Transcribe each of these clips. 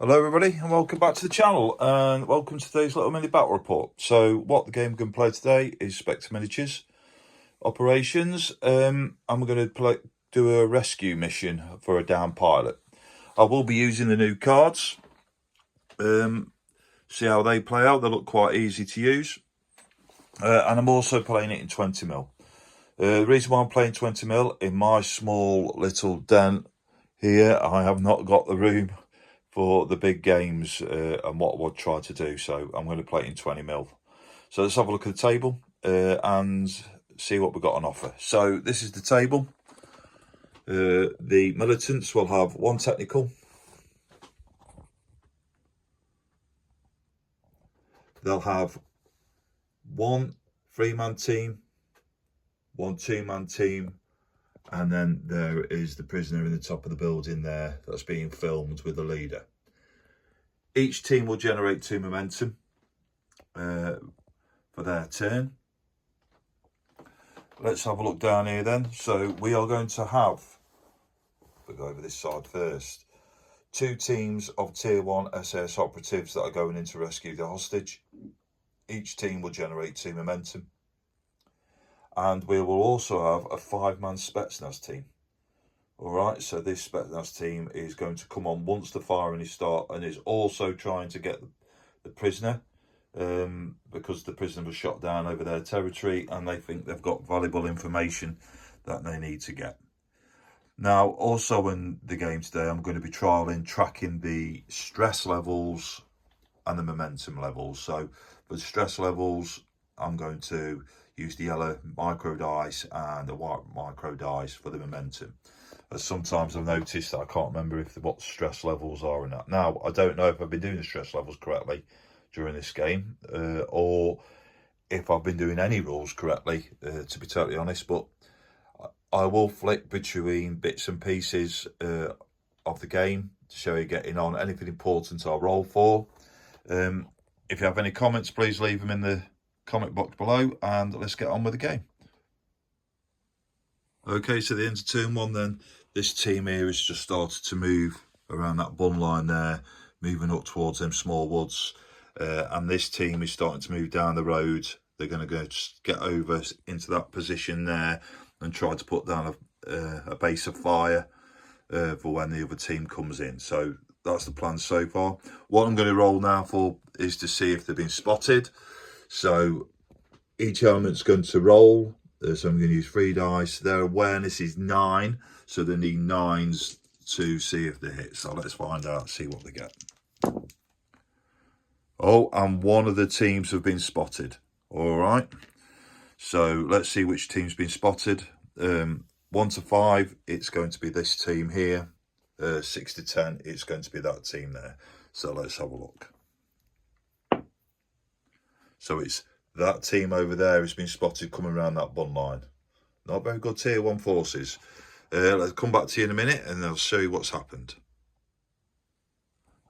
Hello everybody and welcome back to the channel and welcome to today's little mini battle report. So what the game we're going to play today is Spectre Operations and we're going to do a rescue mission for a downed pilot. I will be using the new cards, see how they play out. They look quite easy to use and I'm also playing it in 20mm. The reason why I'm playing 20mm, in my small little den here, I have not got the room for the big games and what I would try to do, so I'm going to play it in 20mm. So let's have a look at the table and see what we've got on offer. So this is the table. The militants will have one technical. They'll have one 3-man team, one 2-man team, and then there is the prisoner in the top of the building there that's being filmed with the leader. Each team will generate 2 momentum for their turn. Let's have a look down here then. So we are going to have, we'll go over this side first, 2 teams of tier 1 SAS operatives that are going in to rescue the hostage. Each team will generate 2 momentum. And we will also have a 5-man Spectre team. Alright, so this Spectre team is going to come on once the firing is started and is also trying to get the prisoner because the prisoner was shot down over their territory and they think they've got valuable information that they need to get. Now, also in the game today, I'm going to be tracking the stress levels and the momentum levels. So for the stress levels, I'm going to use the yellow micro dice and the white micro dice for the momentum. As sometimes I've noticed that I can't remember what stress levels are in that. Now, I don't know if I've been doing the stress levels correctly during this game or if I've been doing any rules correctly, to be totally honest, but I will flick between bits and pieces of the game to show you getting on. Anything important I'll roll for. If you have any comments, please leave them in the comment box below and let's get on with the game. Okay, so the end of turn 1 then, this team here has just started to move around that bun line there, moving up towards them small woods, and this team is starting to move down the road. They're going to go get over into that position there and try to put down a base of fire for when the other team comes in. So that's the plan so far. What I'm going to roll now for is to see if they've been spotted. So each element's going to roll. So I'm going to use 3 dice. Their awareness is 9, so they need 9s to see if they hit. So let's find out, see what they get. Oh, and one of the teams have been spotted. All right. So let's see which team's been spotted. 1 to 5, it's going to be this team here. 6 to 10, it's going to be that team there. So let's have a look. So it's that team over there has been spotted coming around that bun line. Not very good tier 1 forces. Let's come back to you in a minute and I'll show you what's happened.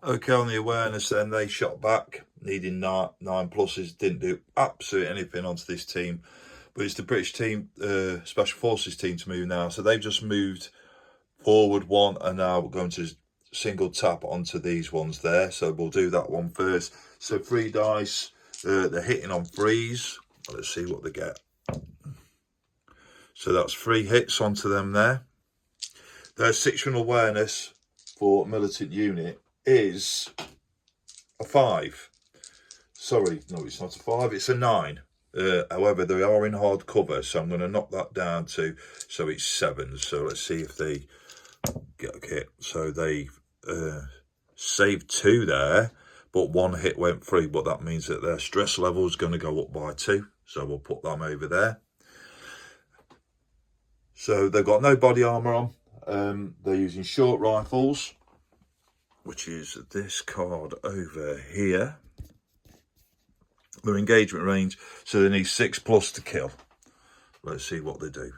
Okay, on the awareness then, they shot back, needing 9 pluses, didn't do absolutely anything onto this team. But it's the British team, Special Forces team to move now. So they've just moved forward 1 and now we're going to single tap onto these ones there. So we'll do that one first. So 3 dice. They're hitting on 3s. Let's see what they get. So that's 3 hits onto them there. Their situational awareness for militant unit is a 5. Sorry, no, it's not a 5, it's a 9. However, they are in hard cover, so I'm going to knock that down to, so it's 7. So let's see if they get a hit. So they saved 2 there. But 1 hit went through, but that means that their stress level is going to go up by 2. So we'll put them over there. So they've got no body armour on. They're using short rifles, which is this card over here. Their engagement range, so they need 6 plus to kill. Let's see what they do.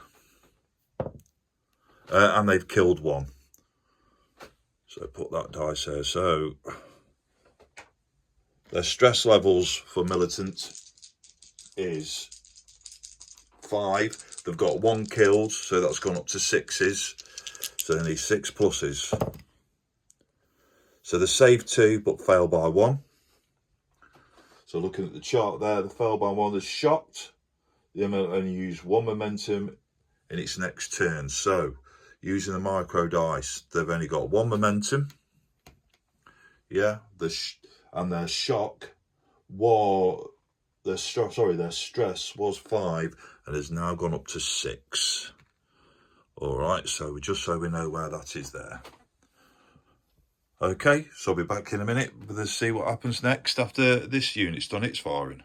And they've killed 1. So put that dice there. So their stress levels for militant is 5. They've got 1 killed, so that's gone up to 6s. So they need 6 pluses. So they saved 2 but failed by 1. So looking at the chart there, the failed by 1 is shocked. The enemy only used 1 momentum in its next turn. So using the micro dice, they've only got 1 momentum. Yeah, and their shock was their stress was 5 and has now gone up to 6. All right, so just so we know where that is there. Okay, so I'll be back in a minute to see what happens next after this unit's done its firing.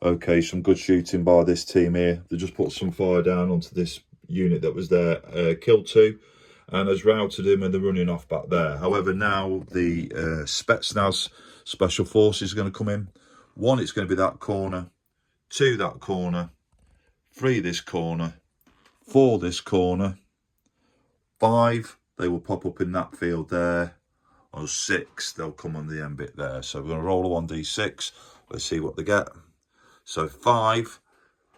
Okay, some good shooting by this team here. They just put some fire down onto this unit that was there, killed 2, and has routed him, and they're running off back there. However, now the Spetsnaz Special Forces are going to come in. 1, it's going to be that corner. 2, that corner. 3, this corner. 4, this corner. 5, they will pop up in that field there. On 6, they'll come on the end bit there. So we're going to roll a 1d6. Let's see what they get. So 5,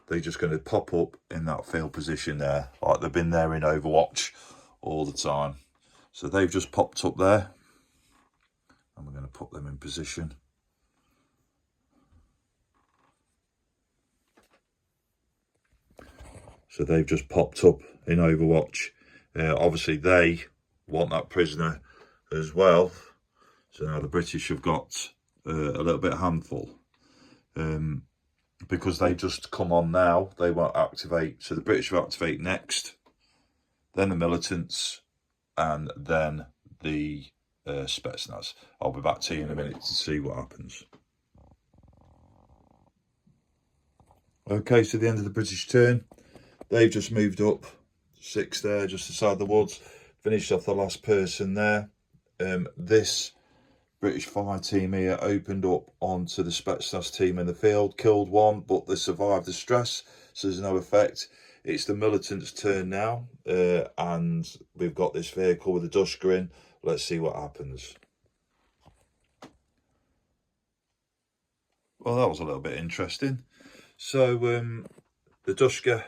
they're just going to pop up in that field position there, like they've been there in Overwatch all the time. So they've just popped up there. And we're going to put them in position. So they've just popped up in Overwatch. Obviously, they want that prisoner as well. So now the British have got a little bit handful. Because they just come on now, they won't activate. So the British will activate next, then the militants, and then the Spetsnaz. I'll be back to you in a minute to see what happens. Okay, so the end of the British turn. They've just moved up 6 there, just beside the woods. Finished off the last person there. This British fire team here opened up onto the Spetsnaz team in the field, killed 1, but they survived the stress, so there's no effect. It's the militants' turn now, and we've got this vehicle with a Dushka in. Let's see what happens. Well, that was a little bit interesting. So the Dushka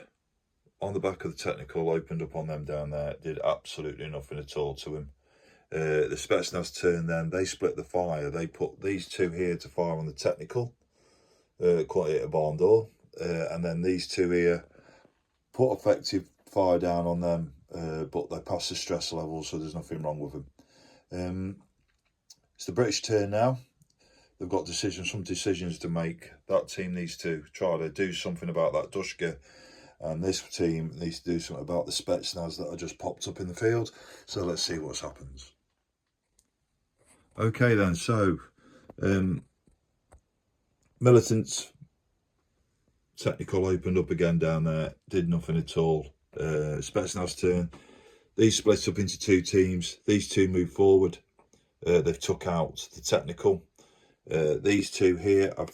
on the back of the technical opened up on them down there, did absolutely nothing at all to him. The Spetsnaz turn then, they split the fire. They put these 2 here to fire on the technical, quite hit a barn door, and then these 2 here put effective fire down on them, but they passed the stress level, so there's nothing wrong with them. It's the British turn now. They've got some decisions to make. That team needs to try to do something about that Dushka, and this team needs to do something about the Spetsnaz that are just popped up in the field. So let's see what happens. Okay then, so militants technical opened up again down there, did nothing at all. Spetsnaz turn. These split up into 2 teams. These 2 move forward. They've took out the technical. These 2 here have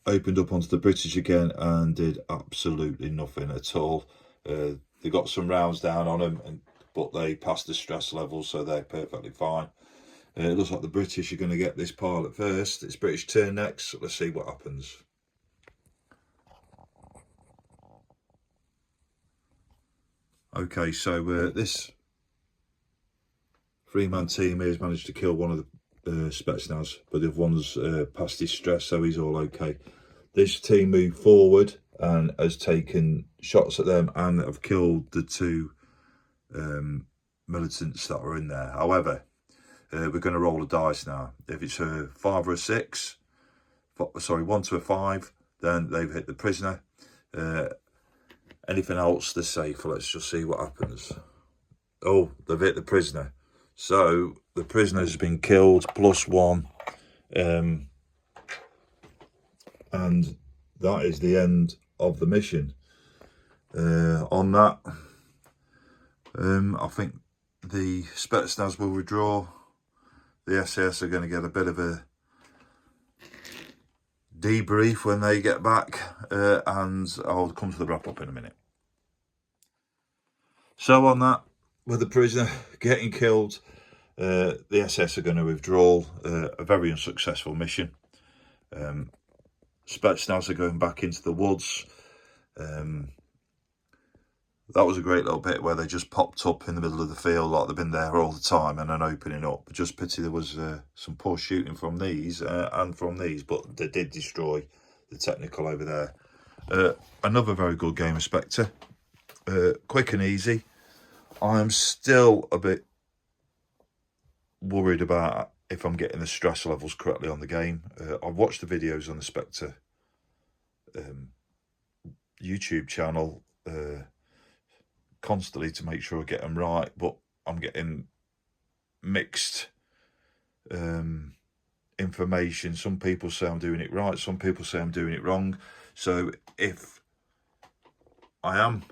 opened up onto the British again and did absolutely nothing at all. They got some rounds down on them, but they passed the stress level, so they're perfectly fine. It looks like the British are going to get this pilot first. It's British turn next. So let's see what happens. Okay, so this 3-man team here has managed to kill one of the Spetsnaz, but the other one's passed his stress, so he's all okay. This team moved forward and has taken shots at them and have killed the 2 militants that were in there. However, we're going to roll a dice now. If it's a 5 or a 6, sorry, 1 to a 5, then they've hit the prisoner. Anything else, they're safe. Let's just see what happens. Oh, they've hit the prisoner. So the prisoner's been killed, +1. And that is the end of the mission. On that, I think the Spetsnaz will withdraw. The SAS are going to get a bit of a debrief when they get back, and I'll come to the wrap up in a minute. So on that, with the prisoner getting killed, the SS are going to withdraw. A very unsuccessful mission. Spetsnaz are going back into the woods. That was a great little bit where they just popped up in the middle of the field like they've been there all the time and then opening up. Just pity there was some poor shooting from these and from these, but they did destroy the technical over there. Another very good game of Spectre. Quick and easy. I am still a bit worried about if I'm getting the stress levels correctly on the game. I've watched the videos on the Spectre YouTube channel constantly to make sure I get them right, but I'm getting mixed information. Some people say I'm doing it right, some people say I'm doing it wrong. So if I am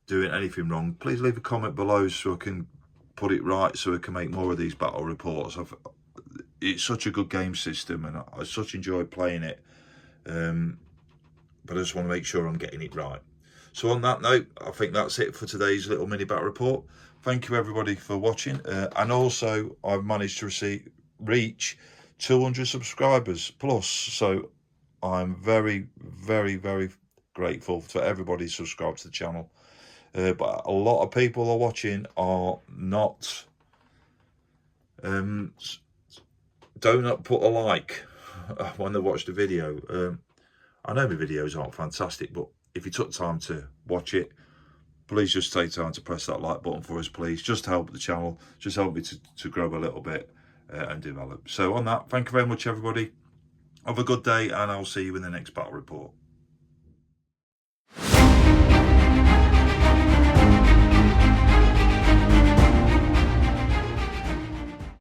doing anything wrong, please leave a comment below so I can put it right, so I can make more of these battle reports. It's such a good game system and I such enjoy playing it, but I just want to make sure I'm getting it right. So on that note, I think that's it for today's little mini battle report. Thank you everybody for watching, and also I've managed to reach 200 subscribers plus, so I'm very, very, very grateful to everybody subscribed to the channel. But a lot of people are watching are not, do not put a like when they watch the video. I know my videos aren't fantastic, but if you took time to watch it, please just take time to press that like button for us, please. Just help the channel, just help me to grow a little bit and develop. So on that, thank you very much, everybody. Have a good day, and I'll see you in the next battle report.